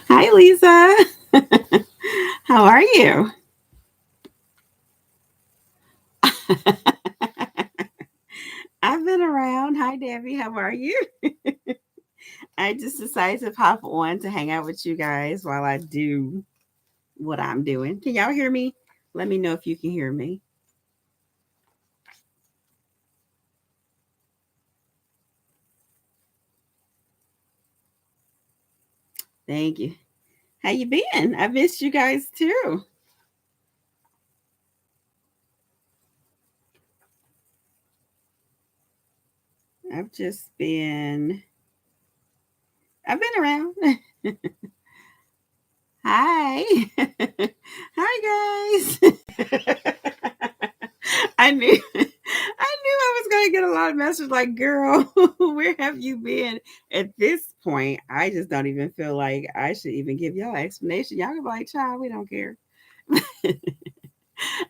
Hi, Lisa. How are you? I've been around. Hi, Debbie. How are you? I just decided to pop on to hang out with you guys while I do what I'm doing. Can y'all hear me? Let me know if you can hear me. Thank you. How you been? I missed you guys too. I've just been I've been around. Hi. Hi guys. I knew I was gonna get a lot of messages like, girl, where have you been? At this point, I just don't even feel like I should even give y'all an explanation. Y'all can be like, child, we don't care.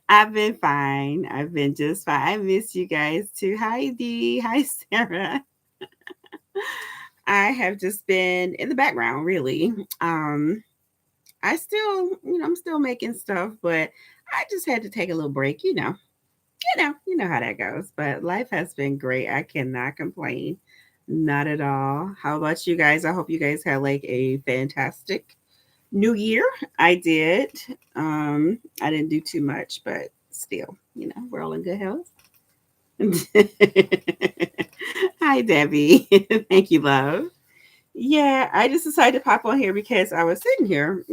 I've been fine. I've been just fine. I miss you guys too. Hi Dee. Hi Sarah. I have just been in the background, really. I still, I'm still making stuff, but I just had to take a little break. You know how that goes. But life has been great. I cannot complain. Not at all. How about you guys? I hope you guys had like a fantastic new year. I did. I didn't do too much, but still, we're all in good health. Hi, Debbie. Thank you, love. Yeah, I just decided to pop on here because I was sitting here,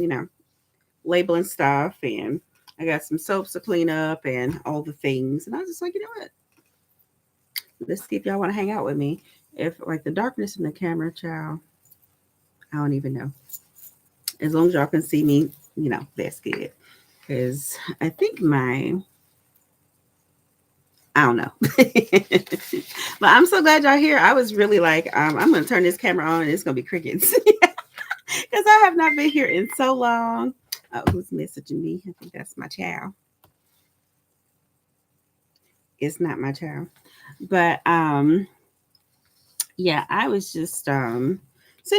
labeling stuff, and I got some soaps to clean up and all the things. And I was just like, you know what? Let's see if y'all want to hang out with me. If like the darkness in the camera, child, I don't even know. As long as y'all can see me, that's good. Because I think I don't know. But I'm so glad y'all here. I was really like, I'm going to turn this camera on and it's going to be crickets. Because I have not been here in so long. Oh, who's messaging me? I think that's my child. It's not my child. But yeah, I was just sitting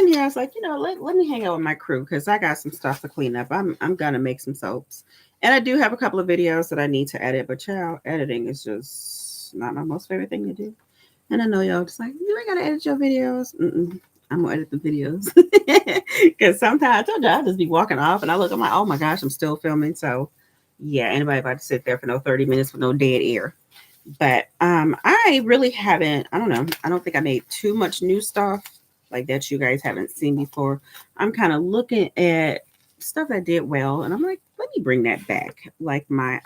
here. I was like, let me hang out with my crew because I got some stuff to clean up. I'm gonna make some soaps, and I do have a couple of videos that I need to edit. But child, editing is just not my most favorite thing to do. And I know y'all just like, you ain't gotta edit your videos. I'm gonna edit the videos because sometimes I told you I just be walking off, and I look, I'm like, oh my gosh, I'm still filming. So yeah, anybody about to sit there for no 30 minutes with no dead air. But I really haven't, I don't know. I don't think I made too much new stuff like that you guys haven't seen before. I'm kind of looking at stuff that did well and I'm like, let me bring that back. Like my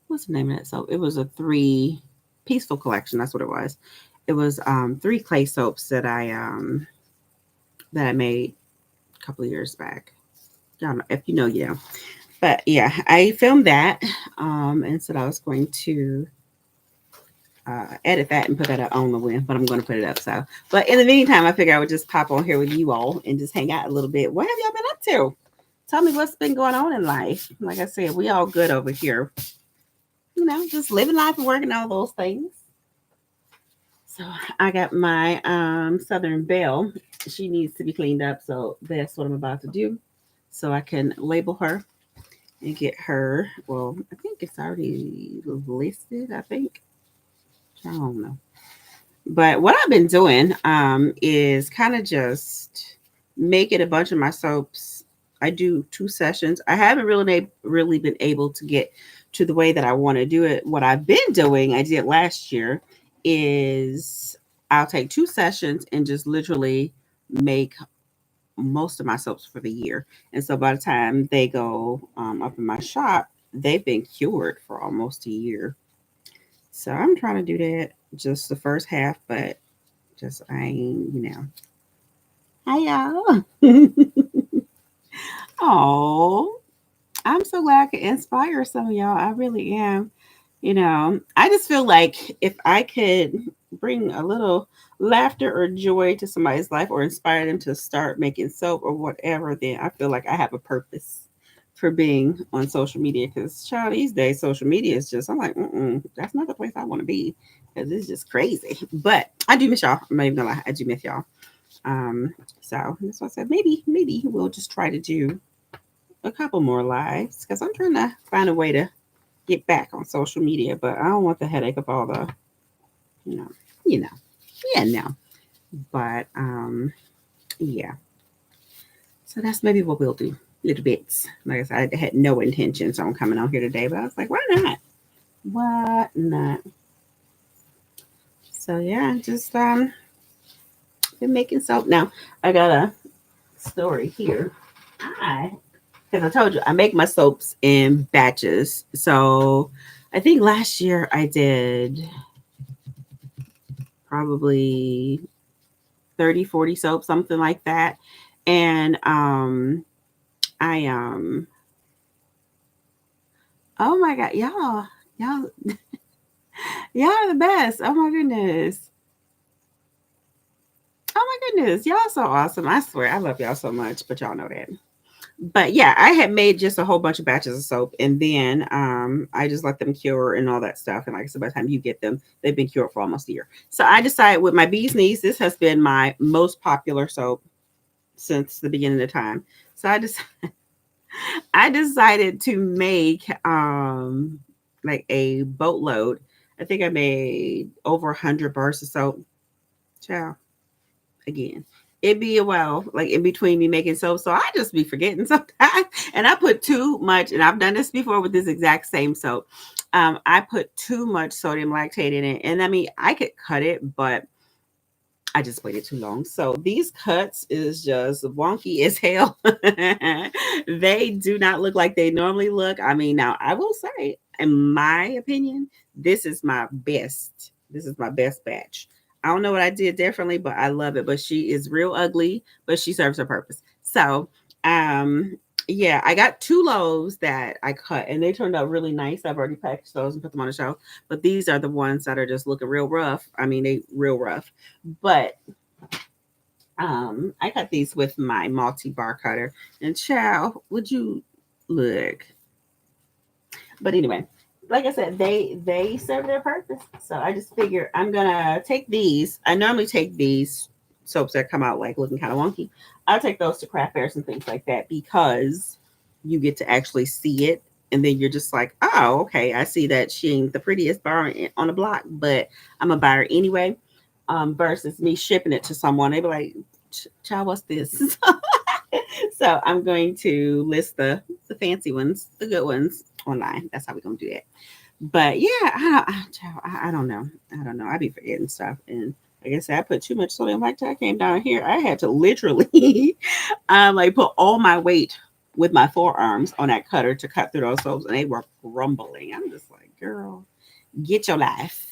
what's the name of that soap? It was a three peaceful collection, that's what it was. It was three clay soaps that I made a couple of years back. Y'all know, if you know, you know. But yeah, I filmed that and said I was going to edit that and put that up on the web, but I'm going to put it up. So, but in the meantime, I figure I would just pop on here with you all and just hang out a little bit. What have y'all been up to? Tell me what's been going on in life. Like I said, we all good over here. Just living life and working all those things. So I got my Southern Belle. She needs to be cleaned up, so that's what I'm about to do. So I can label her and get her. Well, I think it's already listed. I think I don't know. But what I've been doing is kind of just making a bunch of my soaps. I do 2 sessions. I haven't really been able to get to the way that I want to do it. What I've been doing, I did last year, is I'll take 2 sessions and just literally make most of my soaps for the year. And so by the time they go up in my shop, they've been cured for almost a year. So I'm trying to do that just the first half, but just I ain't, Hi y'all. Oh, I'm so glad I could inspire some of y'all. I really am. I just feel like if I could bring a little laughter or joy to somebody's life or inspire them to start making soap or whatever, then I feel like I have a purpose for being on social media. Because, child, these days, social media is just, I'm like, that's not the place I want to be because it's just crazy. But I do miss y'all. I'm not even gonna lie, I do miss y'all. So that's why I said maybe we'll just try to do a couple more lives because I'm trying to find a way to get back on social media, but I don't want the headache of all the, you know, you know, yeah, no. But yeah. So that's maybe what we'll do. Little bits. Like I said, I had no intentions on coming on here today, but I was like, why not? Why not? So yeah, just been making soap. Now I got a story here. I because I told you I make my soaps in batches. So I think last year I did probably 30, 40 soaps, something like that. And I oh my god, y'all y'all are the best. Oh my goodness. Oh my goodness. Y'all so awesome. I swear I love y'all so much, but y'all know that. But yeah, I had made just a whole bunch of batches of soap, and then I just let them cure and all that stuff. And like I said, by the time you get them, they've been cured for almost a year. So I decided with my bee's knees, this has been my most popular soap since the beginning of time. So I decided to make like a boatload. I think I made over 100 bars of soap. Ciao. Again. It'd be a while, like in between me making soap. So I just be forgetting sometimes. And I put too much, and I've done this before with this exact same soap. I put too much sodium lactate in it. And I mean, I could cut it, but I just waited too long. So these cuts is just wonky as hell. They do not look like they normally look. I mean, now I will say, in my opinion, this is my best. This is my best batch. I don't know what I did differently, but I love it. But she is real ugly, but she serves her purpose. So, um, yeah, I got two loaves that I cut, and they turned out really nice. I've already packaged those and put them on the shelf. But these are the ones that are just looking real rough. I mean, they real rough. But I cut these with my multi-bar cutter. And child, would you look? But anyway, like I said, they serve their purpose. So I just figure I'm gonna take these. I normally take these soaps that come out like looking kind of wonky. I'll take those to craft fairs and things like that because you get to actually see it. And then you're just like, oh, okay, I see that she ain't the prettiest bar on the block, but I'm a buyer anyway. Versus me shipping it to someone, they be like, child, what's this? So I'm going to list the fancy ones, the good ones online. That's how we're gonna do it. But yeah, I don't know. I don't know. I be forgetting stuff, and like I said, I put too much sodium lactate. I came down here. I had to literally, like put all my weight with my forearms on that cutter to cut through those soaps, and they were crumbling. I'm just like, girl, get your life.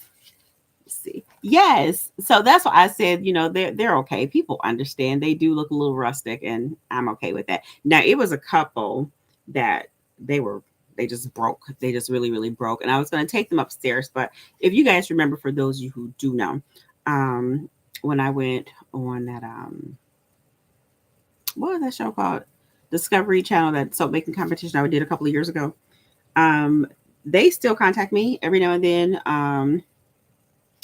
See. Yes. So that's why I said, they're okay. People understand. They do look a little rustic, and I'm okay with that. Now it was a couple that they were they just broke. They just really, really broke. And I was gonna take them upstairs, but if you guys remember, for those of you who do know, um, when I went on that what was that show called? Discovery Channel, that soap making competition I did a couple of years ago. Um, they still contact me every now and then.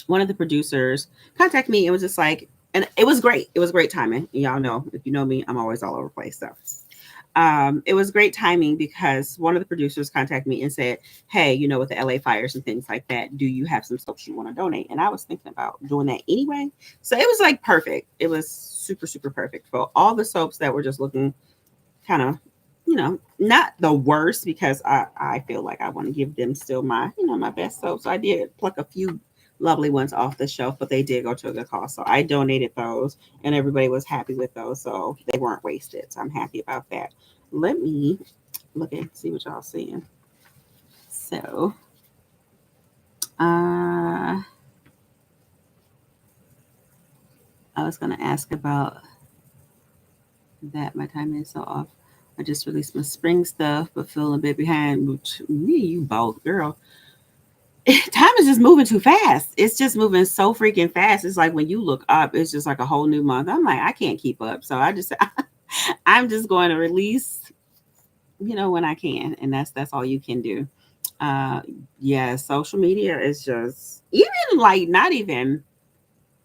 One of the producers contacted me. It was just like, and it was great. It was great timing. Y'all know, if you know me, I'm always all over the place. So it was great timing because one of the producers contacted me and said, hey, with the LA fires and things like that, do you have some soaps you want to donate? And I was thinking about doing that anyway. So it was like perfect. It was super, super perfect for all the soaps that were just looking kind of, not the worst, because I feel like I want to give them still my best soap. So I did pluck a few lovely ones off the shelf, but they did go to a good cause. So I donated those, and everybody was happy with those. So they weren't wasted. So I'm happy about that. Let me look and see what y'all seeing. So, I was going to ask about that. My time is so off. I just released my spring stuff, but feeling a bit behind. Which, me, you both, girl. Time is just moving too fast. It's just moving so freaking fast. It's like when you look up, it's just like a whole new month. I'm like, I can't keep up. So I'm just going to release, when I can, and that's all you can do. Uh, yeah, social media is just even like not even.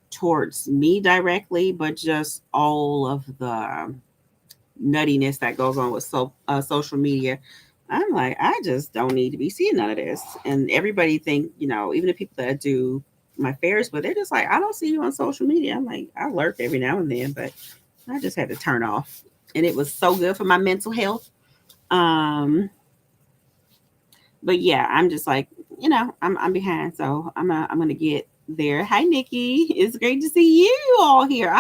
towards me directly, but just all of the nuttiness that goes on with social media. I'm like, I just don't need to be seeing none of this. And everybody think, even the people that I do my fairs with, they're just like, I don't see you on social media. I'm like, I lurk every now and then, but I just had to turn off. And it was so good for my mental health. Um, but yeah, I'm just like, I'm behind, so I'm gonna get there. Hi, Nikki. It's great to see you all here.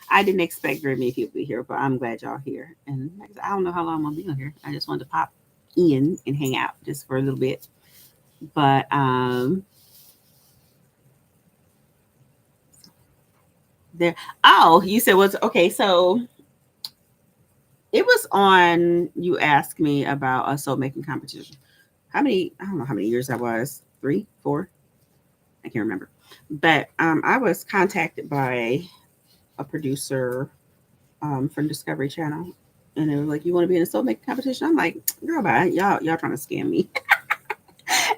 I didn't expect very many people to be here, but I'm glad y'all here. And like I don't know how long I'm gonna be on here. I just wanted to pop in and hang out just for a little bit. But there. Oh, you said what's okay? So it was on. You asked me about a soap making competition. How many? I don't know how many years that was. 3, 4. I can't remember. But I was contacted by a producer from Discovery Channel, and it was like, "You want to be in a soap making competition?" I'm like, "Girl, bye. Y'all trying to scam me."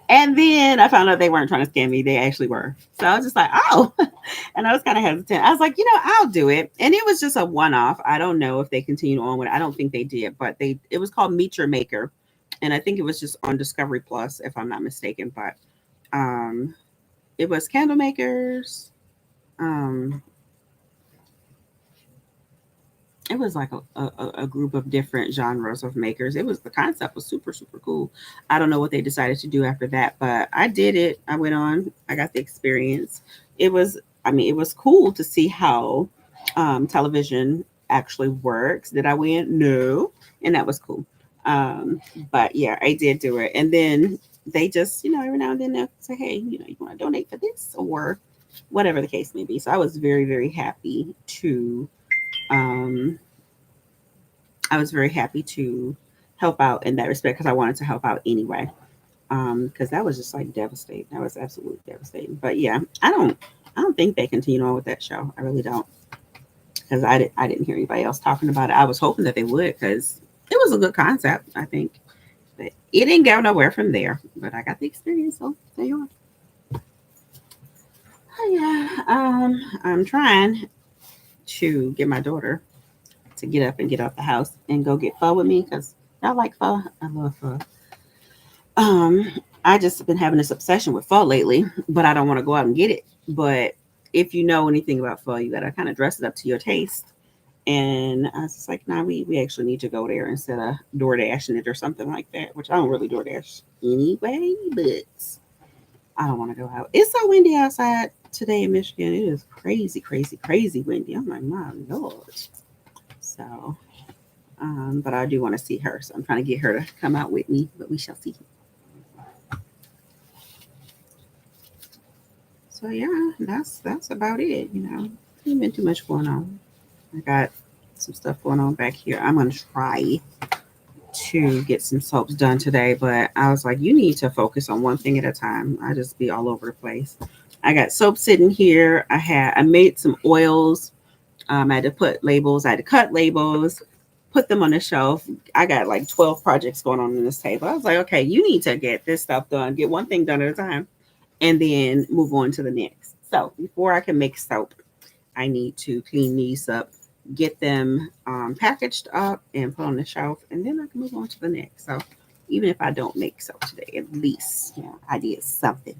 And then I found out they weren't trying to scam me; they actually were. So I was just like, "Oh," and I was kind of hesitant. I was like, I'll do it. And it was just a one-off. I don't know if they continued on with it. I don't think they did, but it was called Meet Your Maker, and I think it was just on Discovery Plus, if I'm not mistaken. But um, it was candle makers. Um, it was like a group of different genres of makers. The concept was super, super cool. I don't know what they decided to do after that, but I did it. I went on, I got the experience. It was, it was cool to see how television actually works. Did I win? No. And that was cool. Um, but yeah, I did do it. And then they just, every now and then they'll say, hey, you want to donate for this or whatever the case may be. So I was very, very happy to um, help out in that respect because I wanted to help out anyway. Because that was just like devastating. That was absolutely devastating. But yeah, I don't think they continue on with that show. I really don't because I didn't hear anybody else talking about it. I was hoping that they would because it was a good concept. I think, but it didn't go nowhere from there. But I got the experience, so there you are. Oh, yeah, I'm trying to get my daughter to get up and get out the house and go get pho with me because y'all like pho. I love pho. Um, I just been having this obsession with pho lately, but I don't want to go out and get it. But if you know anything about pho, you gotta kind of dress it up to your taste. And I was just like, nah, we actually need to go there instead of door dashing it or something like that, which I don't really door dash anyway, but I don't want to go out. It's so windy outside today in Michigan. It is crazy, crazy, crazy windy. I'm like, my Lord. So but I do want to see her, so I'm trying to get her to come out with me. But we shall see. So yeah, that's about it. Ain't been too much going on. I got some stuff going on back here. I'm gonna try to get some soaps done today, but I was like, you need to focus on one thing at a time. I just be all over the place. I got soap sitting here. I made some oils. I had to put labels. I had to cut labels, put them on the shelf. I got like 12 projects going on in this table. I was like, okay, you need to get this stuff done. Get one thing done at a time, and then move on to the next. So before I can make soap, I need to clean these up, get them packaged up and put on the shelf, and then I can move on to the next. So even if I don't make soap today, at least I did something.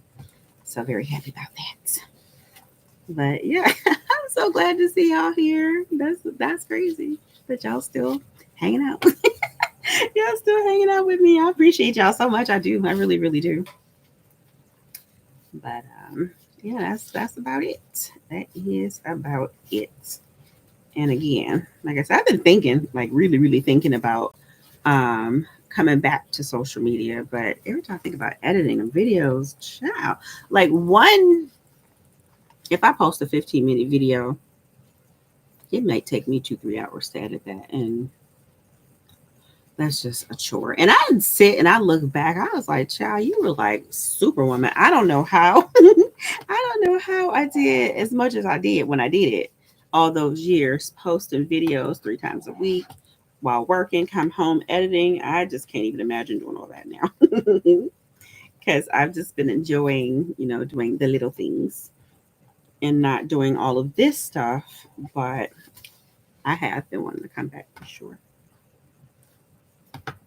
So very happy about that. But yeah, I'm so glad to see y'all here. That's crazy that y'all still hanging out. Y'all still hanging out with me. I appreciate y'all so much. I do. I really, really do. But yeah, that's about it. That is about it. And again, like I said, I've been thinking, like really, really thinking about coming back to social media. But every time I think about editing videos, child, like if I post a 15-minute video, it might take me 2-3 hours to edit that. And that's just a chore. And I sit and I look back, I was like, child, you were like superwoman. I don't know how. I don't know how I did as much as I did when I did it all those years, posting videos 3 times a week while working, come home editing. I just can't even imagine doing all that now. Because I've just been enjoying, doing the little things. and not doing all of this stuff, but I have been wanting to come back for sure.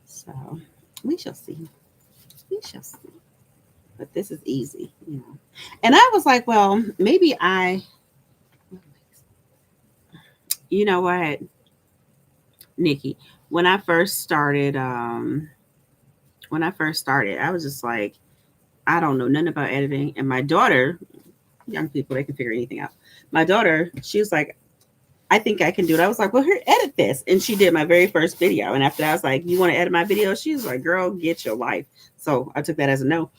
So we shall see. We shall see. But this is easy, you know. And I was like, well, maybe you know what, Nikki, when I first started, I was just like, I don't know nothing about editing. And my daughter, young people, they can figure anything out. My daughter, she was like, I think I can do it. I was like, well, here, edit this. And she did my very first video. And after that, I was like, you want to edit my video? She was like, girl, get your life. So I took that as a no.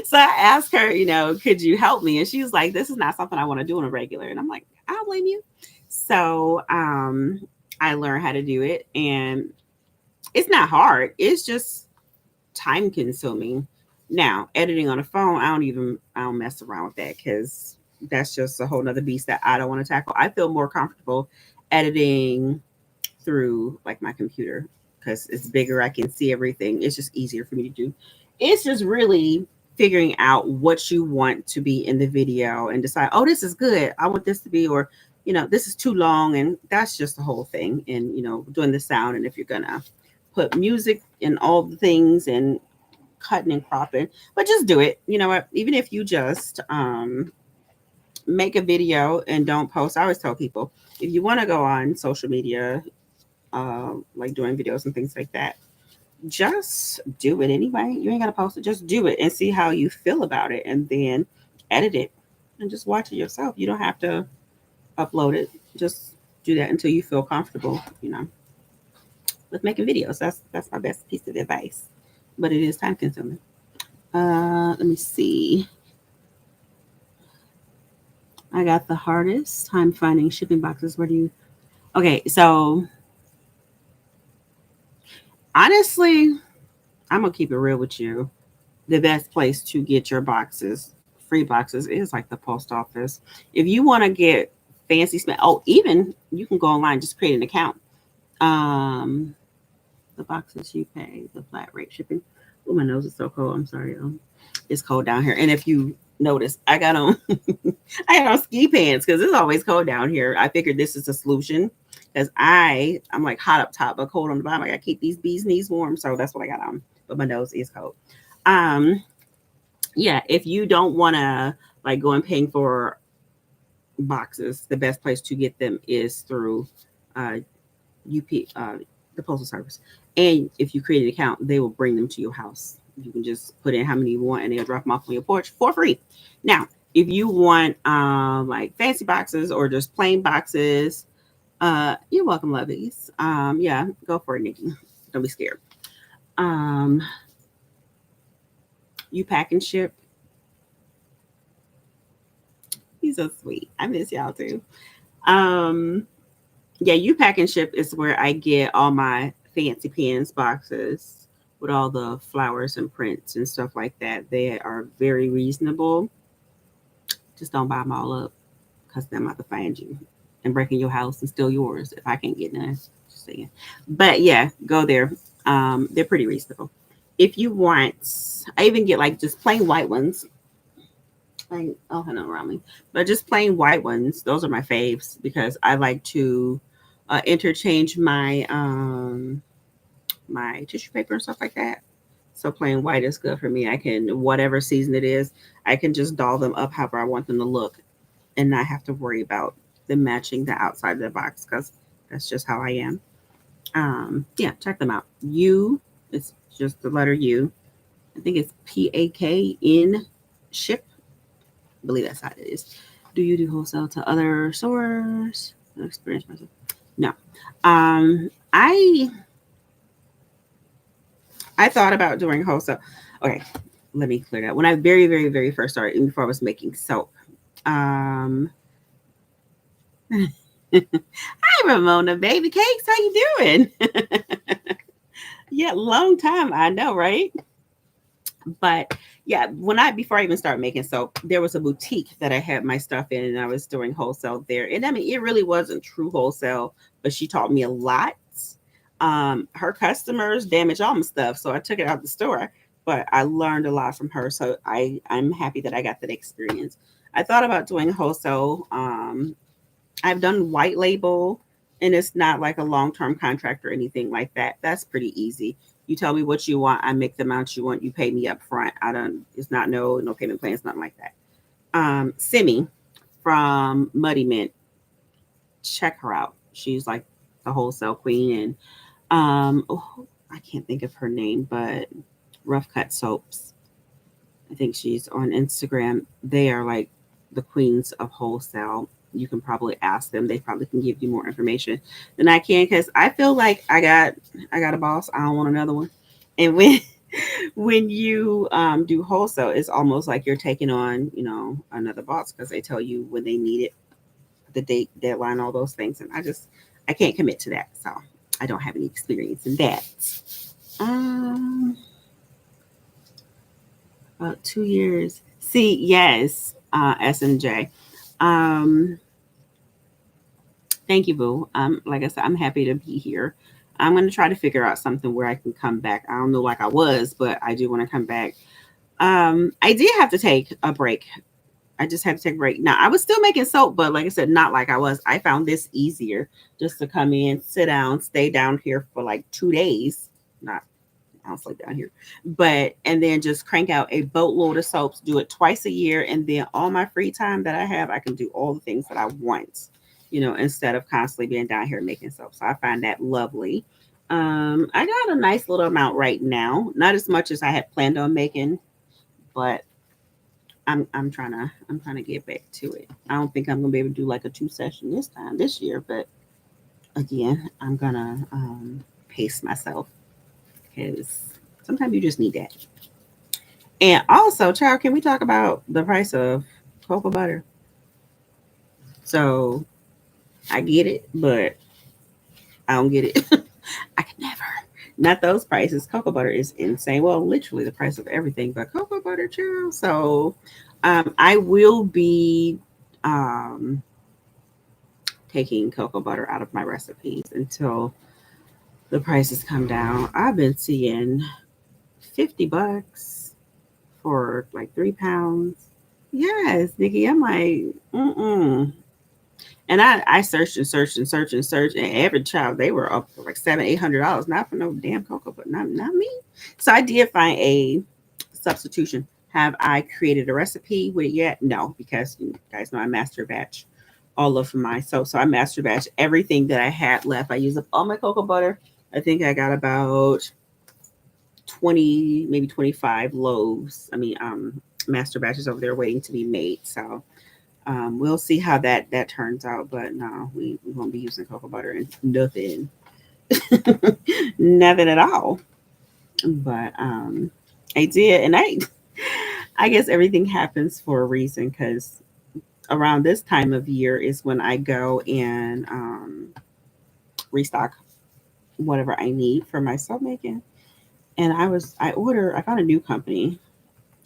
So I asked her, you know, could you help me? And she was like, this is not something I want to do on a regular. And I'm like, I don't blame you. So I learned how to do it. And it's not hard. It's just time consuming. Now, editing on a phone, I don't mess around with that because that's just a whole nother beast that I don't want to tackle. I feel more comfortable editing through like my computer because it's bigger. I can see everything. It's just easier for me to do. It's just really figuring out what you want to be in the video and decide, oh, this is good. I want this to be, or, you know, this is too long. And that's just the whole thing. And, you know, doing the sound. And if you're going to put music and all the things and cutting and cropping, but just do it. You know what? Even if you just make a video and don't post, I always tell people if you want to go on social media, like doing videos and things like that, just do it anyway. You ain't got to post it. Just do it and see how you feel about it, and then edit it and just watch it yourself. You don't have to upload it. Just do that until you feel comfortable. You know, with making videos. That's my best piece of advice, but it is time consuming. Let me see. I got the hardest time finding shipping boxes. Where do you? Okay, so honestly, I'm gonna keep it real with you. The best place to get your boxes, free boxes, is like the post office. If you want to get fancy smell, oh, even you can go online, just create an account. Um, the boxes you pay, the flat rate shipping. Oh, my nose is so cold. I'm sorry. It's cold down here. And if you notice, I got on I got on ski pants because it's always cold down here. I figured this is a solution because I'm like hot up top but cold on the bottom. I gotta keep these bees knees warm, so that's what I got on. But my nose is cold. Um, yeah, if you don't want to like go and paying for boxes, the best place to get them is through uh, the postal service. And if you create an account, they will bring them to your house. You can just put in how many you want, and they'll drop them off on your porch for free. Now, if you want like fancy boxes or just plain boxes, you're welcome, lovies. Yeah, go for it, Nikki. Don't be scared. Um, you pack and ship. He's so sweet. I miss y'all too. Um, yeah, you pack and ship is where I get all my fancy pens boxes with all the flowers and prints and stuff like that. They are very reasonable. Just don't buy them all up because I'm about to find you and break in your house and steal yours if I can't get none. Just saying. But yeah, go there. They're pretty reasonable. If you want, I even get like just plain white ones. Oh, hello, around me, but just plain white ones. Those are my faves because I like to interchange my tissue paper and stuff like that. So plain white is good for me. I can, whatever season it is, I can just doll them up however I want them to look and not have to worry about them matching the outside of the box because that's just how I am. Yeah, check them out. U, it's just the letter U. I think it's PAK in ship. I believe that's how it is. Do you do wholesale to other stores? Experience myself. No. I thought about doing wholesale. Okay, let me clear that. When I very, very, very first started, even before I was making soap. Hi, Ramona, baby cakes. How you doing? Yeah, long time. I know, right? But yeah, before I even started making soap, there was a boutique that I had my stuff in, and I was doing wholesale there. And I mean, it really wasn't true wholesale, but she taught me a lot. Her customers damaged all my stuff, so I took it out the store. But I learned a lot from her, so I'm happy that I got that experience. I thought about doing wholesale. I've done white label, and it's not like a long term contract or anything like that. That's pretty easy. You tell me what you want, I make the amount you want, you pay me up front. I don't. It's not no payment plans, nothing like that. Simi from Muddy Mint, check her out. She's like the wholesale queen, and oh, I can't think of her name, but Rough Cut Soaps. I think she's on Instagram. They are like the queens of wholesale. You can probably ask them. They probably can give you more information than I can, because I feel like I got a boss. I don't want another one. And when when you do wholesale, it's almost like you're taking on another boss, because they tell you when they need it, the date, deadline, all those things, and I can't commit to that. So I don't have any experience in that. Um, about 2 years. See, yes, SMJ. Um, Thank you, Boo. Like I said, I'm happy to be here. I'm gonna try to figure out something where I can come back. I don't know like I was, but I do want to come back. I did have to take a break. I just had to take a break. Now I was still making soap, but like I said, not like I was. I found this easier, just to come in, sit down, stay down here for like 2 days. Not I don't sleep down here. But and then just crank out a boatload of soaps, do it twice a year, and then all my free time that I have, I can do all the things that I want, instead of constantly being down here making soap. So I find that lovely. I got a nice little amount right now. Not as much as I had planned on making, but I'm trying to get back to it. I don't think I'm gonna be able to do like a 2 session this year, but again, I'm gonna pace myself, because sometimes you just need that. And also, child, can we talk about the price of cocoa butter? So I get it, but I don't get it. I can never. Not those prices. Cocoa butter is insane. Well, literally the price of everything, but cocoa butter, child. So I will be um, taking cocoa butter out of my recipes until the prices come down. I've been seeing $50 for like 3 pounds. Yes, Nikki. I'm like, mm-mm. And I searched and searched and searched and searched, and every child they were up for like $700-800, not for no damn cocoa, but not me. So I did find a substitution. Have I created a recipe with it yet? No, because you guys know I master batch all of my soap. So I master batch everything that I had left. I used up all my cocoa butter. I think I got about 20, maybe 25 loaves. Master batches over there waiting to be made. So we'll see how that turns out. But no, we won't be using cocoa butter and nothing, nothing at all. But I did, and I guess everything happens for a reason, because around this time of year is when I go and restock whatever I need for my soap making. And I found a new company,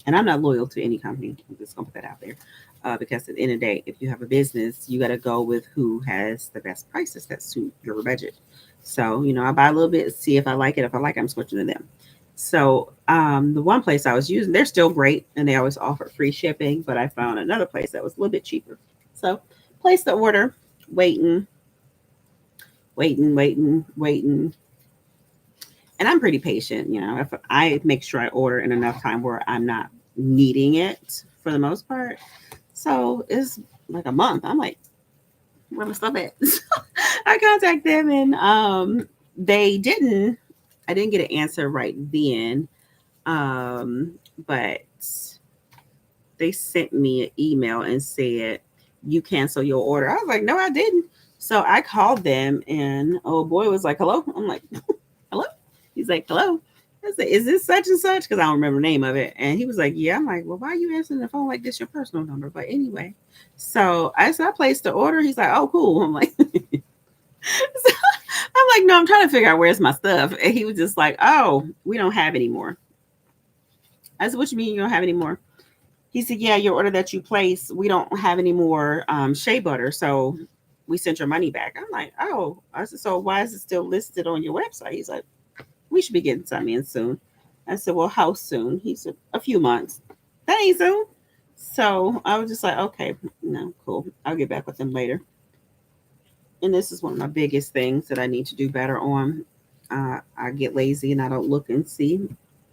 and I'm not loyal to any company. I'm just gonna put that out there, because at the end of the day, if you have a business, you got to go with who has the best prices that suit your budget. So I buy a little bit, see if I like it. If I like it, I'm switching to them. So the one place I was using, they're still great, and they always offer free shipping. But I found another place that was a little bit cheaper. So placed the order, waiting, waiting, waiting, waiting. And I'm pretty patient. If I make sure I order in enough time where I'm not needing it for the most part. So it's like a month. I'm like, where my stuff at? I contact them, and they didn't. I didn't get an answer right then, um, but they sent me an email and said you cancel your order. I was like, no, I didn't. So I called them, and oh boy was like, hello. I'm like, hello. He's like, hello. I said, is this such and such? Because I don't remember the name of it. And he was like, yeah. I'm like, well, why are you answering the phone like this? Your personal number. But anyway, so I said, I placed the order. He's like, oh, cool. I'm like, so I'm like, no, I'm trying to figure out where's my stuff. And he was just like, oh, we don't have any more. I said, what you mean you don't have any more? He said, yeah, your order that you placed, we don't have any more shea butter. So we sent your money back. I'm like, oh. I said, so why is it still listed on your website? He's like, we should be getting some in soon. I said, well, how soon? He said, a few months. That ain't soon. So I was just like, okay, no, cool. I'll get back with them later. And this is one of my biggest things that I need to do better on. I get lazy and I don't look and see,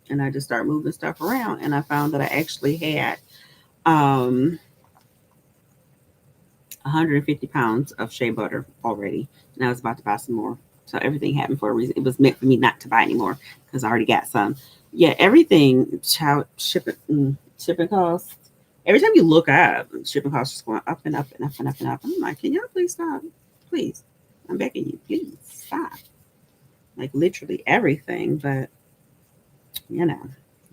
and I just start moving stuff around. And I found that I actually had um, 150 pounds of shea butter already, and I was about to buy some more. So everything happened for a reason. It was meant for me not to buy anymore because I already got some. Yeah, everything shipping costs. Every time you look up, shipping costs just going up and up and up and up and up. I'm like, can y'all please stop? Please, I'm begging you, please stop. Like literally everything, but you know,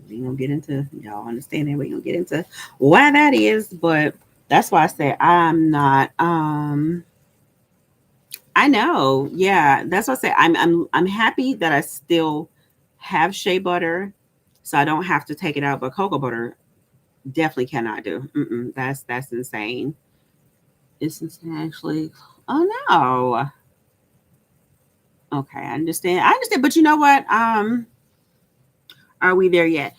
we gonna get into y'all understand that we gonna get into why that is, but that's why I say I'm not I know. Yeah, that's what I say. I'm happy that I still have shea butter, so I don't have to take it out. But cocoa butter definitely cannot do. That's insane. It's insane, actually. Oh no. Okay, I understand. I understand, but you know what? Are we there yet?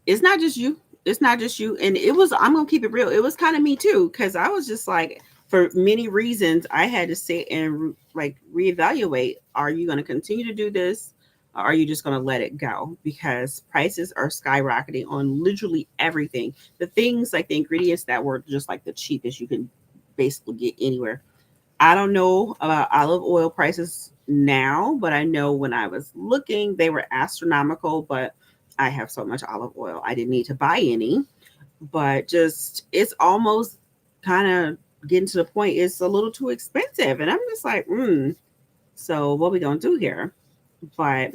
It's not just you. It's not just you. And it was, I'm going to keep it real. It was kind of me too. Cause I was just like, for many reasons, I had to sit and like reevaluate. Are you going to continue to do this? Or are you just going to let it go? Because prices are skyrocketing on literally everything. The things like the ingredients that were just like the cheapest you can basically get anywhere. I don't know about olive oil prices now, but I know when I was looking, they were astronomical. But I have so much olive oil, I didn't need to buy any. But just it's almost kind of getting to the point it's a little too expensive, and I'm just like, so what we gonna do here? But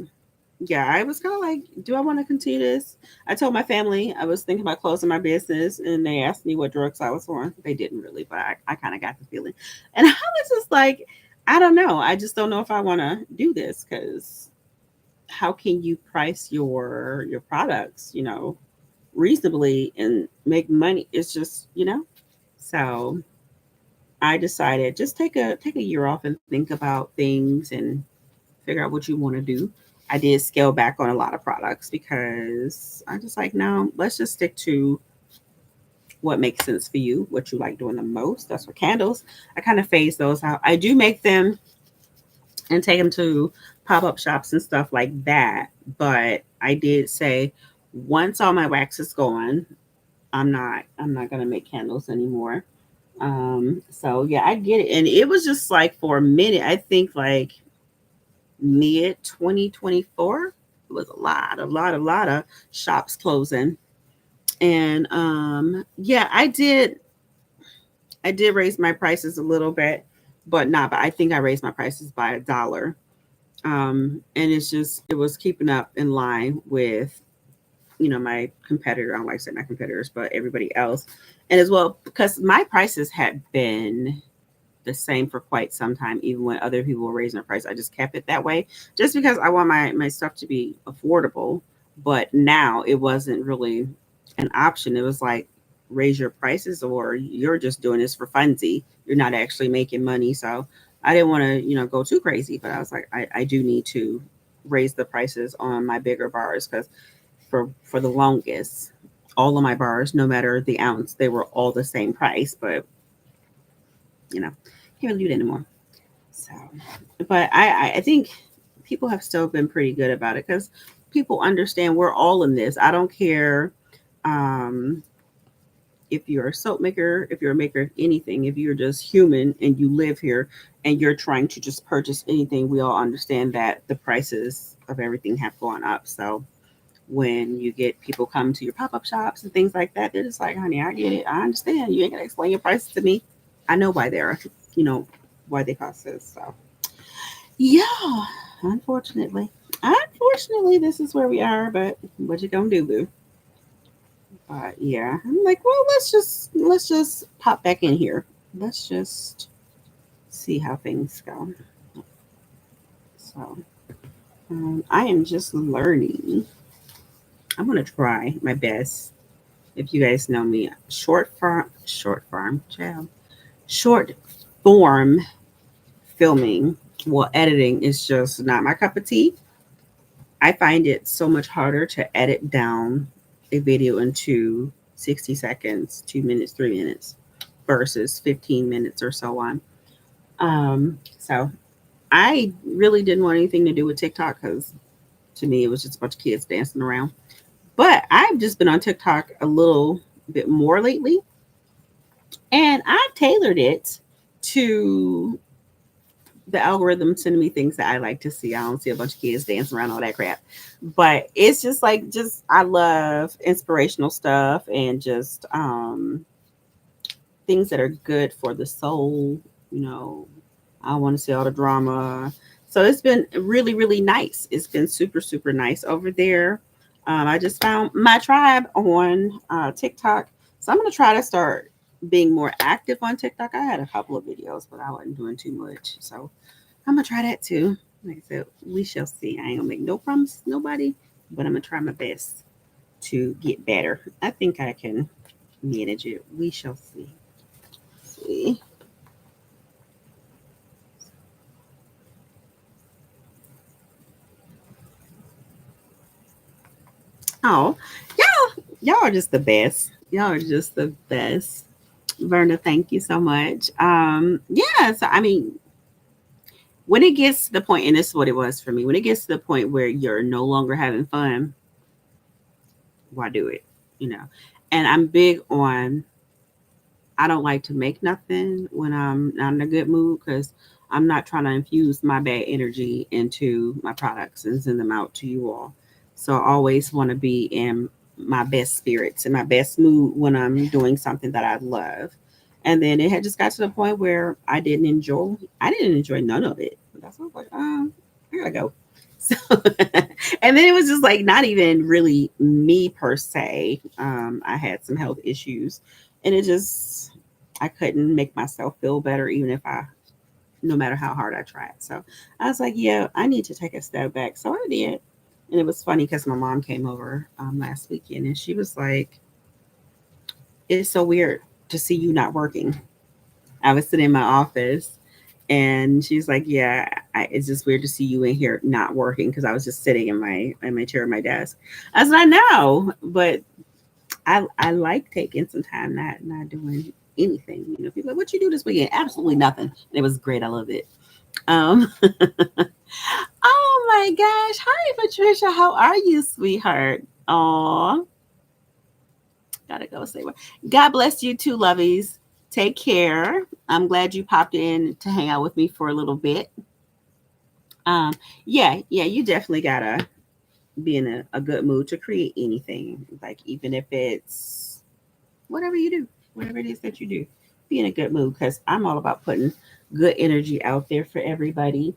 yeah, I was kind of like, do I want to continue this? I told my family I was thinking about closing my business, and they asked me what drugs I was on. They didn't really, but I kind of got the feeling. And I was just like, I don't know. I just don't know if I want to do this because how can you price your products, reasonably and make money? It's just, So I decided just take a year off and think about things and figure out what you want to do. I did scale back on a lot of products because I just like, no, let's just stick to what makes sense for you, what you like doing the most. That's for candles. I kind of phase those out. I do make them and take them to pop-up shops and stuff like that. But I did say once all my wax is gone, I'm not gonna make candles anymore. So yeah, I get it. And it was just like for a minute, I think like mid 2024, it was a lot of shops closing. And yeah, I did raise my prices a little bit, but not but I think I raised my prices by $1. And it's just it was keeping up in line with my competitor. I don't like saying my competitors, but everybody else. And as well, because my prices had been the same for quite some time, even when other people were raising their price. I just kept it that way just because I want my stuff to be affordable. But now it wasn't really an option. It was like raise your prices or you're just doing this for funsy. You're not actually making money. So I didn't want to, go too crazy, but I was like, I do need to raise the prices on my bigger bars because for the longest, all of my bars, no matter the ounce, they were all the same price. But can't really do that anymore. So, but I think people have still been pretty good about it because people understand we're all in this. I don't care um, if you're a soap maker, if you're a maker of anything, if you're just human and you live here and you're trying to just purchase anything, we all understand that the prices of everything have gone up. So when you get people come to your pop-up shops and things like that, they're just like, honey, I get it. I understand. You ain't gonna explain your prices to me. I know why they're, you know, why they cost this. So yeah, unfortunately. Unfortunately, this is where we are, but what you gonna do, boo? But yeah, I'm like, well, let's just pop back in here. Let's just see how things go. So I am just learning. I'm gonna try my best. If you guys know me, short form filming, well, editing is just not my cup of tea. I find it so much harder to edit down a video into 60 seconds, 2 minutes, 3 minutes versus 15 minutes or so on. So I really didn't want anything to do with TikTok because to me it was just a bunch of kids dancing around. But I've just been on TikTok a little bit more lately, and I've tailored it to the algorithm sending me things that I like to see. I don't see a bunch of kids dancing around all that crap. But it's just like just I love inspirational stuff and just things that are good for the soul, you know. I want to see all the drama. So it's been really, really nice. It's been super, super nice over there. I just found my tribe on TikTok. So I'm going to try to start being more active on TikTok. I had a couple of videos, but I wasn't doing too much. So I'm going to try that too. Like I said, we shall see. I ain't going to make no promises to nobody, but I'm going to try my best to get better. I think I can manage it. We shall see. See. Oh, y'all are just the best. Y'all are just the best. Verna, thank you so much. Yeah, so I mean, when it gets to the point, and this is what it was for me, when it gets to the point where you're no longer having fun, why do it? You know. And I'm big on I don't like to make nothing when I'm not in a good mood because I'm not trying to infuse my bad energy into my products and send them out to you all. So I always want to be in my best spirits and my best mood when I'm doing something that I love. And then it had just got to the point where I didn't enjoy none of it. That's why I was like, I gotta go. So, and then it was just like not even really me per se. I had some health issues, and it just I couldn't make myself feel better, even if I, no matter how hard I tried. So I was like, yeah, I need to take a step back. So I did, and it was funny because my mom came over last weekend, and she was like, "It's so weird to see you not working." I was sitting in my office and she's like, "Yeah, it's just weird to see you in here not working because I was just sitting in my chair at my desk." I said, "I know, but I like taking some time not doing anything. You know, people are like, what you do this weekend? Absolutely nothing. And it was great. I loved it. Oh my gosh! Hi, Patricia. How are you, sweetheart? Aw, gotta go say what. God bless you too, lovies. Take care. I'm glad you popped in to hang out with me for a little bit. Um, yeah, you definitely gotta be in a good mood to create anything. Like even if it's whatever you do, whatever it is that you do, be in a good mood because I'm all about putting good energy out there for everybody.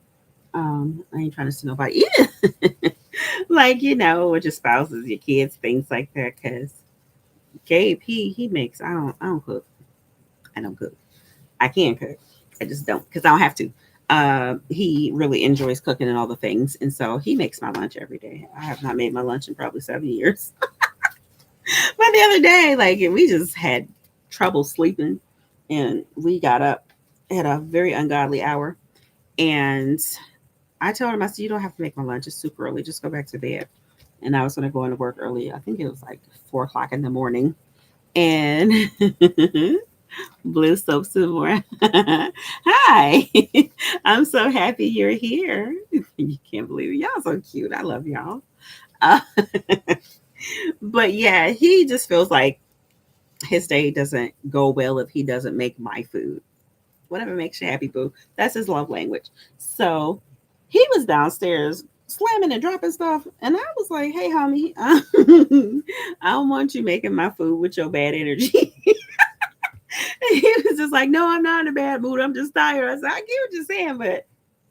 I ain't trying to see nobody either. Like, you know, with your spouses, your kids, things like that. Cause Gabe, he makes I don't cook. I don't cook. I can cook. I just don't because I don't have to. He really enjoys cooking and all the things, and so he makes my lunch every day. I have not made my lunch in probably 7 years. But the other day, like we just had trouble sleeping, and we got up at a very ungodly hour. And I told him, I said, "You don't have to make my lunch. It's super early. Just go back to bed." And I was going to go into work early. I think it was like 4 o'clock in the morning. And Blue soap some more. Hi. I'm so happy you're here. You can't believe it. Y'all so cute. I love y'all. Uh, but yeah, he just feels like his day doesn't go well if he doesn't make my food. Whatever makes you happy, boo. That's his love language. So he was downstairs slamming and dropping stuff. And I was like, hey, homie, I don't want you making my food with your bad energy. He was just like, no, I'm not in a bad mood. I'm just tired. I said, I get what you're saying, but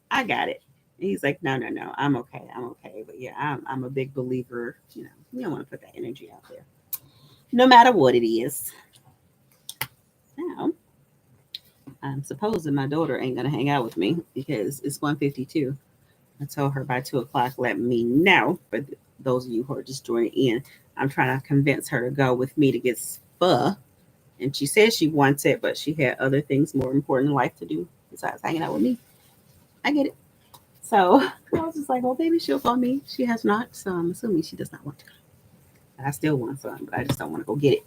I got it. And he's like, no, no, no, I'm okay. I'm okay. But yeah, I'm a big believer. You don't want to put that energy out there, no matter what it is. Now, I'm supposing my daughter ain't gonna hang out with me because it's 1:52. I told her by 2 o'clock, let me know. For those of you who are just joining in, I'm trying to convince her to go with me to get spa. And she says she wants it, but she had other things more important in life to do besides hanging out with me. I get it. So I was just like, well, maybe she'll phone me. She has not, so I'm assuming she does not want to. I still want some, but I just don't want to go get it.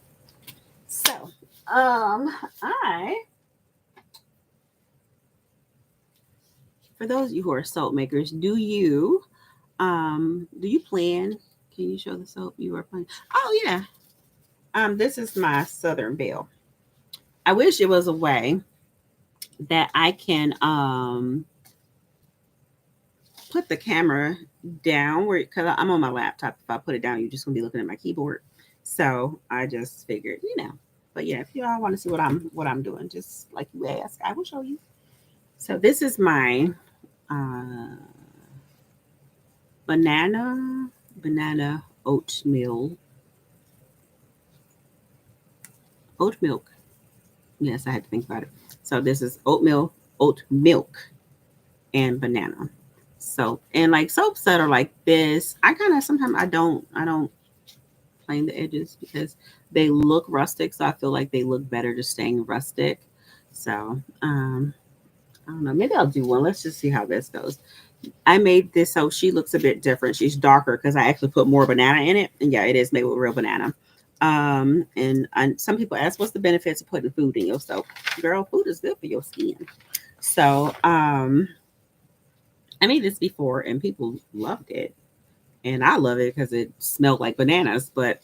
So, I for those of you who are soap makers, do you plan? Can you show the soap you are planning? Oh yeah. This is my Southern Belle. I wish it was a way that I can put the camera down where because I'm on my laptop. If I put it down, you're just gonna be looking at my keyboard. So I just figured, But yeah, if you all want to see what I'm doing, just like you asked, I will show you. So this is my uh, banana oat milk. Yes, I had to think about it. So this is oat milk, and banana. So and like soaps that are like this, I kind of sometimes I don't plane the edges because they look rustic. So I feel like they look better just staying rustic. So I don't know. Maybe I'll do one. Let's just see how this goes. I made this so she looks a bit different. She's darker because I actually put more banana in it. And yeah, it is made with real banana. And some people ask, what's the benefits of putting food in your soap? Girl, food is good for your skin. So I made this before and people loved it. And I love it because it smelled like bananas, but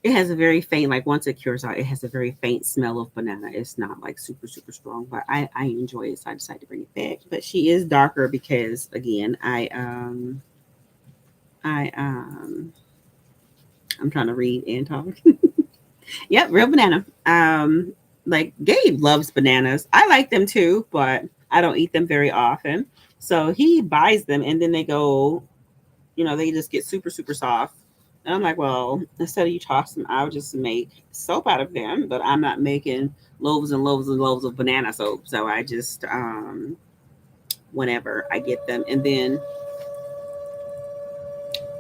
it has a very faint, like once it cures out, it has a very faint smell of banana. It's not like super, super strong, but I enjoy it. So I decided to bring it back. But she is darker because again, I'm trying to read and talk. Yep, real banana. Like Gabe loves bananas. I like them too, but I don't eat them very often. So he buys them and then they go, they just get super, super soft. And I'm like, well, instead of you toss them, I'll just make soap out of them, but I'm not making loaves and loaves and loaves of banana soap. So I just, whenever I get them, and then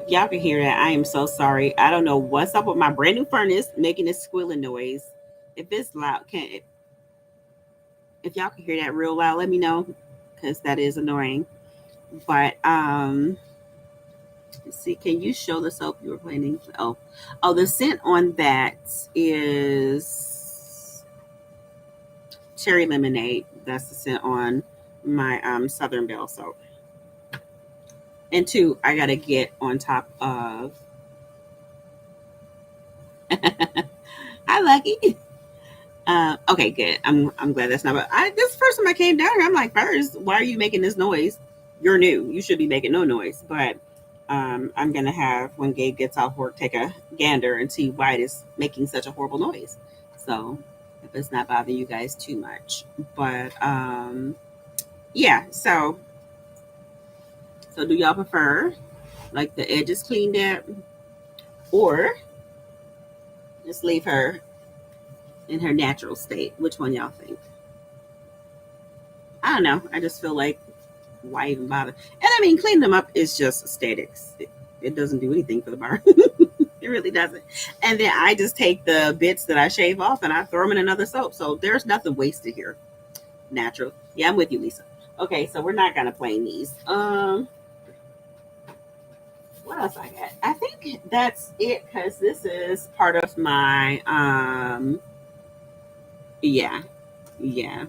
if y'all can hear that, I am so sorry. I don't know what's up with my brand new furnace making this squealing noise. If it's loud, if y'all can hear that real loud, let me know because that is annoying. But let's see, can you show the soap you were planning? Oh, the scent on that is cherry lemonade. That's the scent on my Southern Belle soap. And two, I gotta get on top of. Hi, Lucky. Okay, good. I'm glad that's not. But this is the first time I came down here. I'm like, first, why are you making this noise? You're new. You should be making no noise. But I'm gonna have when Gabe gets off work, take a gander and see why it is making such a horrible noise. So if it's not bothering you guys too much, but yeah. So do y'all prefer like the edges cleaned up, or just leave her in her natural state? Which one y'all think? I don't know. I just feel like why even bother? And I mean, cleaning them up is just aesthetics. It doesn't do anything for the bar. It really doesn't. And then I just take the bits that I shave off and I throw them in another soap. So there's nothing wasted here. Natural. Yeah, I'm with you, Lisa. Okay, so we're not gonna play these. What else I got? I think that's it because this is part of my yeah. Yeah.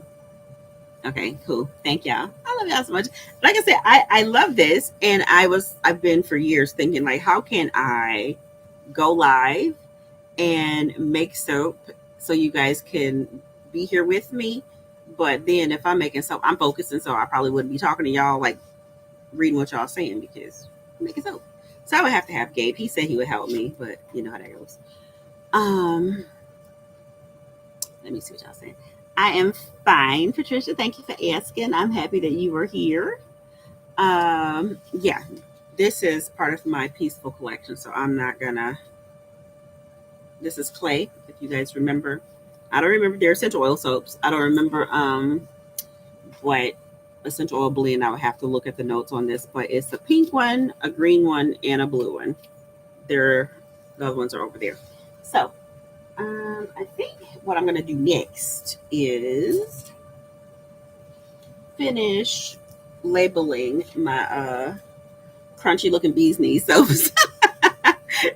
Okay, cool. Thank y'all. I love y'all so much. Like I said, I love this, and I've been for years thinking like, how can I go live and make soap so you guys can be here with me? But then if I'm making soap, I'm focusing, so I probably wouldn't be talking to y'all like reading what y'all saying because I'm making soap. So I would have to have Gabe. He said he would help me, but you know how that goes. Let me see what y'all saying. I am fine, Patricia. Thank you for asking. I'm happy that you were here. Yeah, this is part of my peaceful collection, so I'm not gonna. This is clay. If you guys remember, I don't remember their essential oil soaps. I don't remember what essential oil blend. I would have to look at the notes on this, but it's a pink one, a green one, and a blue one. The other ones are over there. So I think what I'm going to do next is finish labeling my crunchy looking bee's knees soaps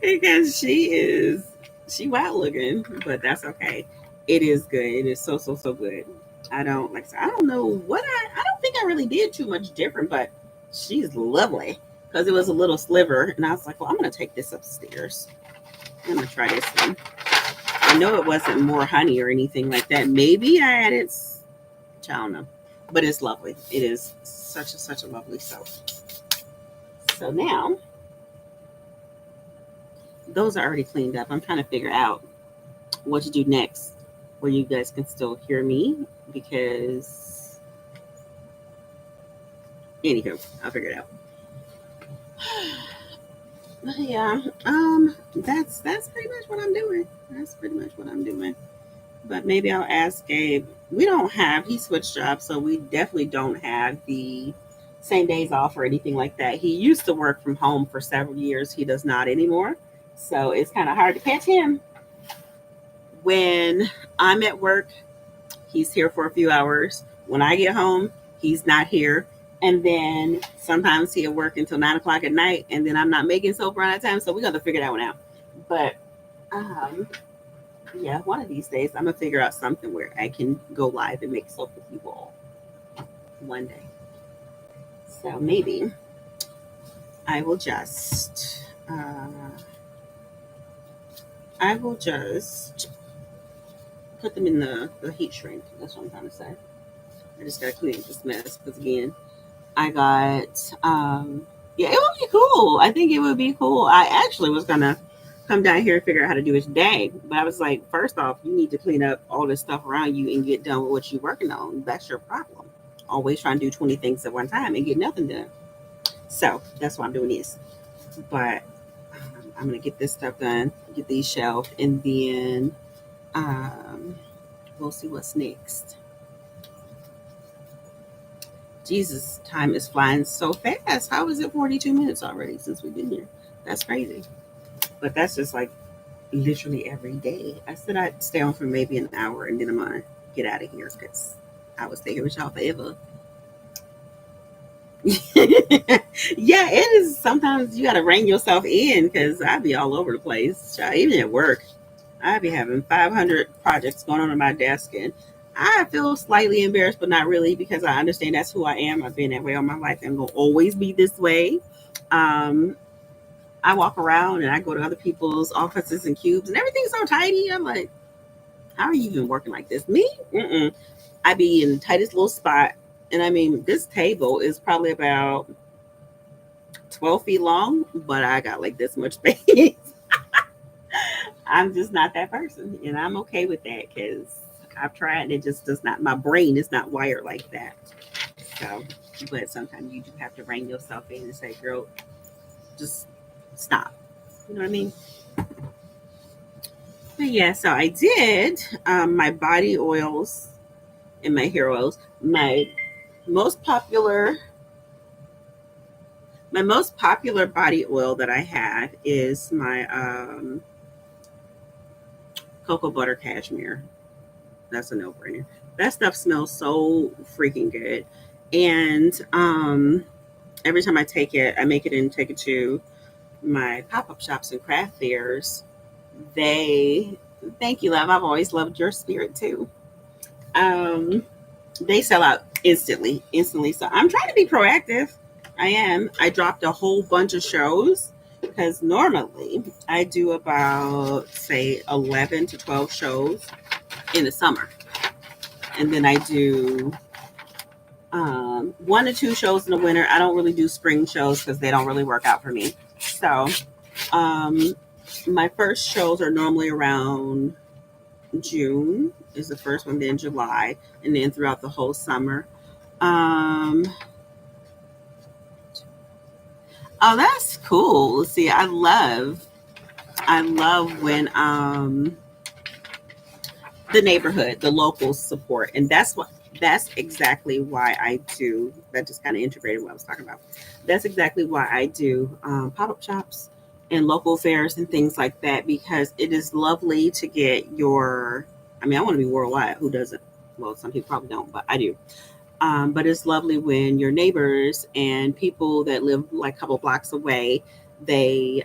because she is She wild looking, but that's okay. It is good. It is so so so good. I don't like. I don't know what I don't think I really did too much different, but she's lovely because it was a little sliver, and I was like, well, I'm gonna take this upstairs. I'm gonna try this one. I know it wasn't more honey or anything like that. Maybe I added, I don't know, but it's lovely. It is such a lovely soap. So now those are already cleaned up. I'm trying to figure out what to do next where you guys can still hear me because anywho, I'll figure it out. Yeah, that's pretty much what I'm doing. That's pretty much what I'm doing. But maybe I'll ask Gabe. We don't have he switched jobs, so we definitely don't have the same days off or anything like that. He used to work from home for several years. He does not anymore. So it's kind of hard to catch him. When I'm at work, he's here for a few hours. When I get home, he's not here. And then sometimes he'll work until 9 o'clock at night, and then I'm not making soap around that time. So we got to figure that one out. But um, yeah, one of these days I'm gonna figure out something where I can go live and make soap with you all one day. So maybe I will just I will just put them in the heat shrink. That's what I'm trying to say. I just gotta clean this mess because again, I got yeah, it would be cool. I think it would be cool. I actually was gonna come down here and figure out how to do it today, but I was like, first off, you need to clean up all this stuff around you and get done with what you're working on. That's your problem. Always trying to do 20 things at one time and get nothing done. So that's why I'm doing this. But I'm gonna get this stuff done, get these shelved, and then um, we'll see what's next. Jesus, time is flying so fast. How is it 42 minutes already since we've been here? That's crazy. But that's just like literally every day. I said I'd stay on for maybe an hour and then I'm gonna get out of here because I would stay here with y'all forever. Yeah, it is. Sometimes you gotta rein yourself in because I'd be all over the place. Child, even at work, I'd be having 500 projects going on my desk, and I feel slightly embarrassed, but not really because I understand that's who I am. I've been that way all my life and will always be this way. Um, I walk around and I go to other people's offices and cubes, and everything's so tidy. I'm like, how are you even working like this? Me? Mm-mm. I be in the tightest little spot. And I mean, this table is probably about 12 feet long, but I got like this much space. I'm just not that person. And I'm okay with that because I've tried and it just does not, my brain is not wired like that. So, but sometimes you do have to rein yourself in and say, girl, just stop. You know what I mean? But yeah, so I did my body oils and my hair oils. Most popular my most popular body oil that I have is my cocoa butter cashmere. That's a no-brainer. That stuff smells so freaking good. And every time I take it, I make it and take it to my pop-up shops and craft fairs. They thank you, love. I've always loved your spirit too. Um, they sell out instantly. So I'm trying to be proactive. I am. I dropped a whole bunch of shows because normally I do about say 11 to 12 shows in the summer, and then I do 1 to 2 shows in the winter. I don't really do spring shows because they don't really work out for me. So um, my first shows are normally around June is the first one, then July, and then throughout the whole summer. Um, oh, that's cool. See, I love when the neighborhood, the locals support, and that's exactly why I do. That just kind of integrated what I was talking about. That's exactly why I do pop up shops and local fairs and things like that because it is lovely to get your. I mean, I want to be worldwide. Who doesn't? Well, some people probably don't, but I do. But it's lovely when your neighbors and people that live like a couple blocks away they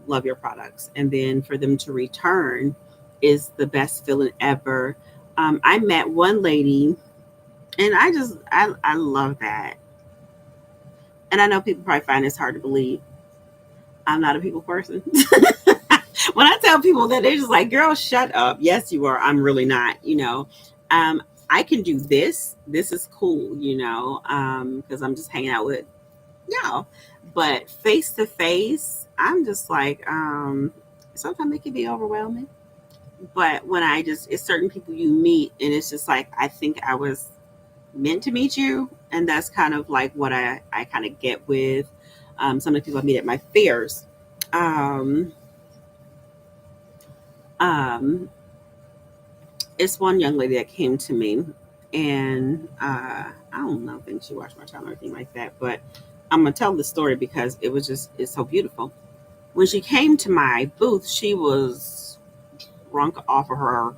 love your products. And then for them to return is the best feeling ever. I met one lady, and I love that. And I know people probably find this hard to believe. I'm not a people person. When I tell people that, they're just like, girl, shut up. Yes, you are. I'm really not, I can do this. This is cool, because I'm just hanging out with y'all. But face to face, I'm just like, sometimes it can be overwhelming. But when it's certain people you meet, and it's just like, I think I was meant to meet you. And that's kind of like what I kind of get with some of the people I meet at my fairs. Um, um, it's one young lady that came to me, and I don't know, I think she watched my channel or anything like that, but I'm gonna tell the story because it's so beautiful. When she came to my booth, she was drunk off her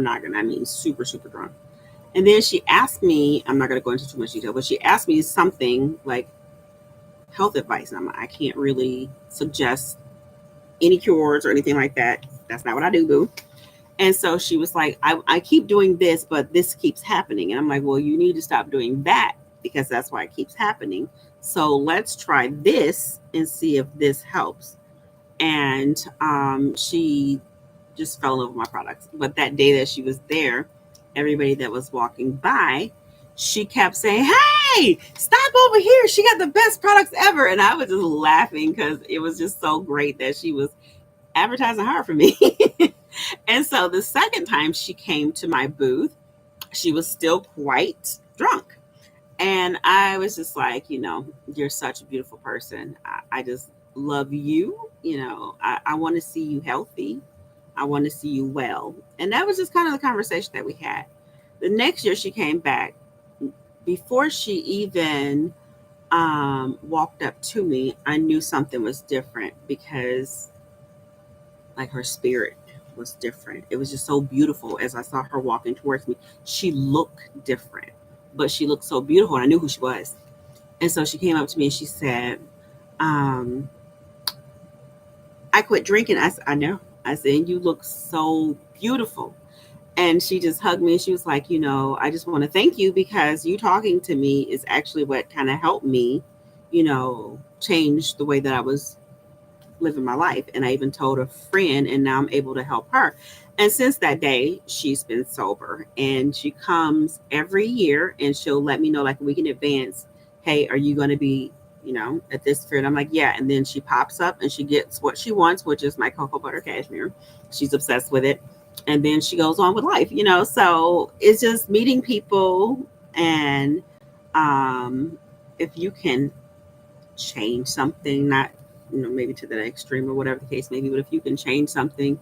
noggin. I mean, super super drunk. And then she asked me, I'm not gonna go into too much detail, but she asked me something like health advice, and I can't really suggest any cures or anything like that. That's not what I do, boo. And so she was like, I keep doing this, but this keeps happening. And I'm like, well, you need to stop doing that because that's why it keeps happening. So let's try this and see if this helps. And she just fell in love with my products. But that day that she was there, everybody that was walking by, she kept saying, hey, stop over here. She got the best products ever. And I was just laughing because it was just so great that she was advertising hard for me. And so the second time she came to my booth, she was still quite drunk. And I was just like, you're such a beautiful person. I just love you. I want to see you healthy. I want to see you well. And that was just kind of the conversation that we had. The next year she came back. Before she even walked up to me, I knew something was different because like her spirit was different. It was just so beautiful as I saw her walking towards me. She looked different, but she looked so beautiful and I knew who she was. And so she came up to me and she said, um, I quit drinking. I know. I said, you look so beautiful. And she just hugged me and she was like, I just want to thank you because you talking to me is actually what kind of helped me, change the way that I was living my life. And I even told a friend, and now I'm able to help her. And since that day, she's been sober, and she comes every year and she'll let me know like a week in advance, hey, are you going to be, at this fair? And I'm like, yeah. And then she pops up and she gets what she wants, which is my cocoa butter cashmere. She's obsessed with it. And then she goes on with life, so it's just meeting people. And if you can change something, not maybe to that extreme or whatever the case may be, but if you can change something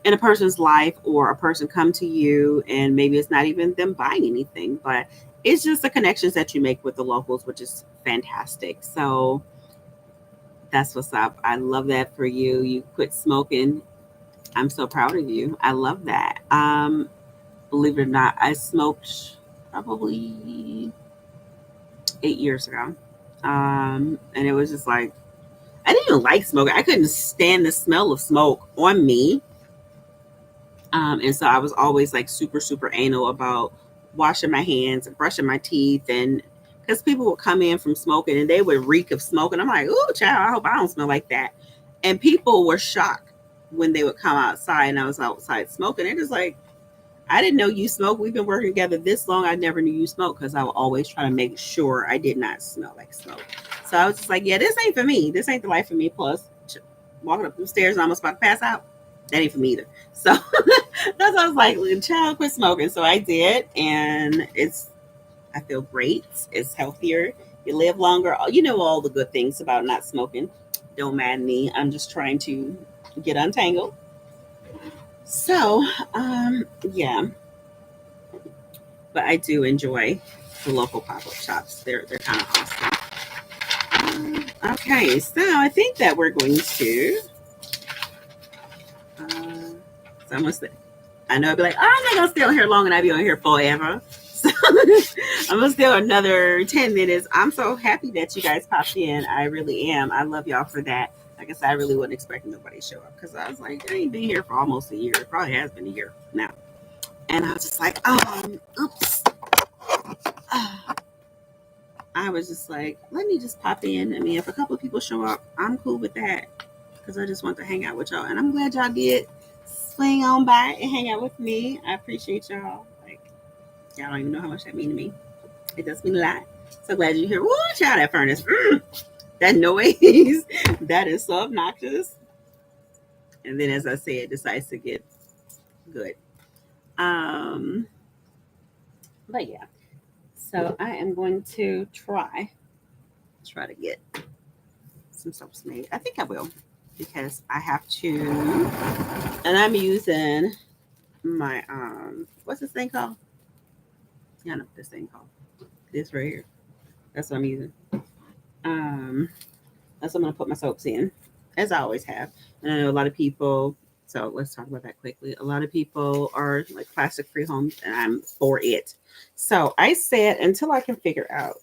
in a person's life, or a person come to you and maybe it's not even them buying anything, but it's just the connections that you make with the locals, which is fantastic. So that's what's up. I love that for you. You quit smoking. I'm so proud of you. I love that. Believe it or not, I smoked probably 8 years ago. And it was just like, I didn't even like smoking. I couldn't stand the smell of smoke on me. And so I was always like super, super anal about washing my hands and brushing my teeth. And because people would come in from smoking and they would reek of smoke. And I'm like, oh, child, I hope I don't smell like that. And people were shocked when they would come outside and I was outside smoking. They're just like, I didn't know you smoke. We've been working together this long. I never knew you smoke, because I would always try to make sure I did not smell like smoke. So I was just like, yeah, this ain't for me. This ain't the life for me. Plus, walking up the stairs and almost about to pass out. That ain't for me either. So that's why I was like, child, quit smoking. So I did. And I feel great. It's healthier. You live longer. All the good things about not smoking. Don't mind me. I'm just trying to get untangled. So, yeah. But I do enjoy the local pop-up shops. They're kind of awesome. Okay, so I think that we're going to. So I'm gonna say, I know I'd be like, oh, I'm not gonna stay on here long, and I'd be on here forever. So I'm gonna stay another 10 minutes. I'm so happy that you guys popped in. I really am. I love y'all for that. Like I said, I really wasn't expecting nobody to show up because I was like, I ain't been here for almost a year. It probably has been a year now. And I was just like, oops. I was just like, let me just pop in. I mean, if a couple of people show up, I'm cool with that because I just want to hang out with y'all. And I'm glad y'all did swing on by and hang out with me. I appreciate y'all. Like, y'all don't even know how much that means to me. It does mean a lot. So glad you're here. Woo, child, that furnace. That noise. That is so obnoxious. And then, as I said, it decides to get good. Um, but yeah. So I am going to try to get some soaps made. I think I will because I have to, and I'm using my what's this thing called? Yeah, I know what this thing called. This right here. That's what I'm using. Um, that's what I'm gonna put my soaps in, as I always have. And I know a lot of people. So let's talk about that quickly. A lot of people are like plastic free homes, and I'm for it. So I said until I can figure out,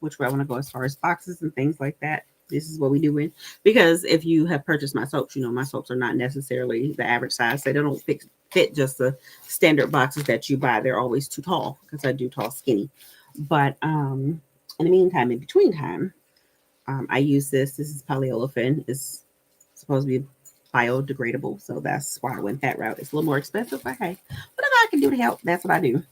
which way I want to go as far as boxes and things like that. This is what we do in because if you have purchased my soaps, my soaps are not necessarily the average size. They don't fit just the standard boxes that you buy. They're always too tall because I do tall skinny. But in the meantime, in between time, I use this. This is polyolefin. It's supposed to be biodegradable, so that's why I went that route. It's a little more expensive, but hey, whatever I can do to help, that's what I do.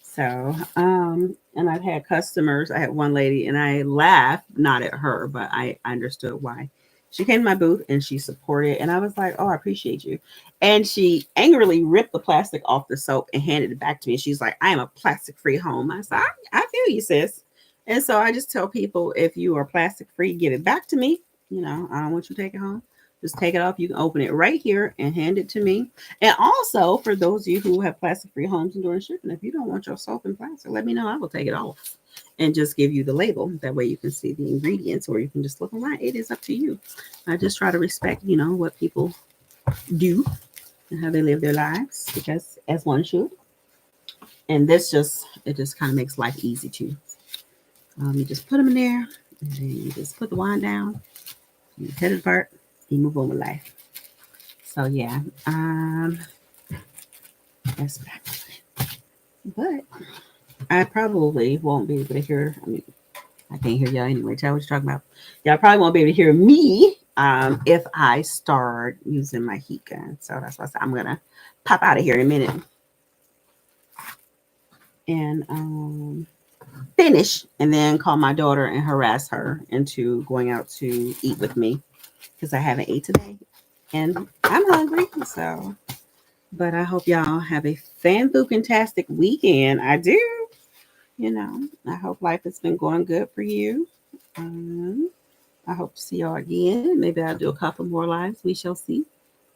So, and I've had customers. I had one lady, and I laughed, not at her, but I understood why. She came to my booth and she supported, and I was like, "Oh, I appreciate you." And she angrily ripped the plastic off the soap and handed it back to me. She's like, "I am a plastic-free home." I said, "I feel you, sis." And so I just tell people, if you are plastic-free, give it back to me. I don't want you to take it home. Just take it off. You can open it right here and hand it to me. And also, for those of you who have plastic-free homes and doing shipping, if you don't want your soap in plastic, let me know. I will take it off and just give you the label. That way you can see the ingredients, or you can just look online. It is up to you. I just try to respect, what people do and how they live their lives, because as one should. And it just kind of makes life easy too. You just put them in there, and then you just put the wine down, you set it apart, you move on with life. So yeah, that's back. But I probably won't be able to hear. I mean, I can't hear y'all anyway. Tell what you're talking about. Y'all probably won't be able to hear me if I start using my heat gun. So that's why I said I'm gonna pop out of here in a minute and finish, and then call my daughter and harass her into going out to eat with me because I haven't ate today and I'm hungry. So, but I hope y'all have a fantastic weekend. I do. I hope life has been going good for you. I hope to see y'all again. Maybe I'll do a couple more lives. We shall see.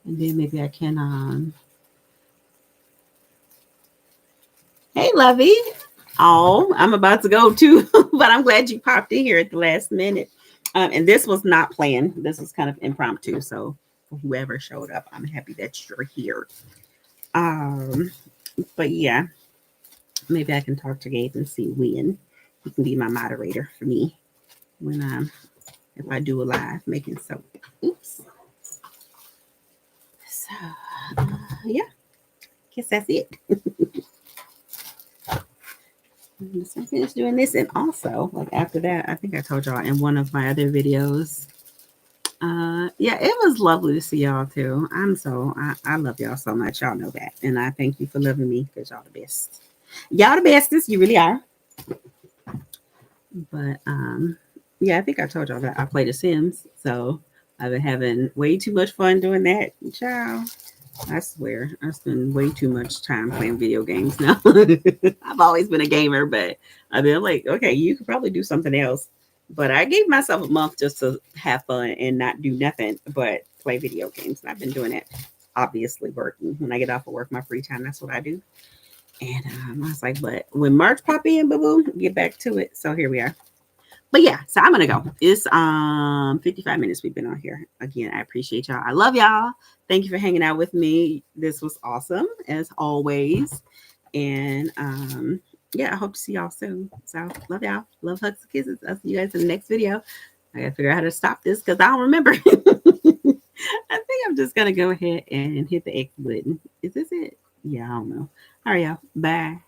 And then maybe I can. Hey, Lovey. Oh, I'm about to go too, but I'm glad you popped in here at the last minute. And this was not planned. This was kind of impromptu. So for whoever showed up, I'm happy that you're here. But yeah, maybe I can talk to Gabe and see when he can be my moderator for me when if I do a live making soap. Oops. So yeah, guess that's it. So I finished doing this, and also like after that, I think I told y'all in one of my other videos. Yeah, it was lovely to see y'all too. I love y'all so much. Y'all know that, and I thank you for loving me because y'all the best. Y'all the bestest. You really are. But yeah, I think I told y'all that I play The Sims, so I've been having way too much fun doing that. Child, I swear, I spend way too much time playing video games now. I've always been a gamer, but I've been like, okay, you could probably do something else. But I gave myself a month just to have fun and not do nothing but play video games. And I've been doing it, obviously working. When I get off of work, my free time, that's what I do. And I was like, but when March pop in, boo-boo, get back to it. So here we are. But yeah, so I'm gonna go. It's 55 minutes we've been on here. Again, I appreciate y'all. I love y'all. Thank you for hanging out with me. This was awesome as always. And yeah, I hope to see y'all soon. So love y'all. Love, hugs, and kisses. I'll see you guys in the next video. I gotta figure out how to stop this because I don't remember. I'm just gonna go ahead and hit the X button. Is this it? Yeah, I don't know. All right, y'all. Bye.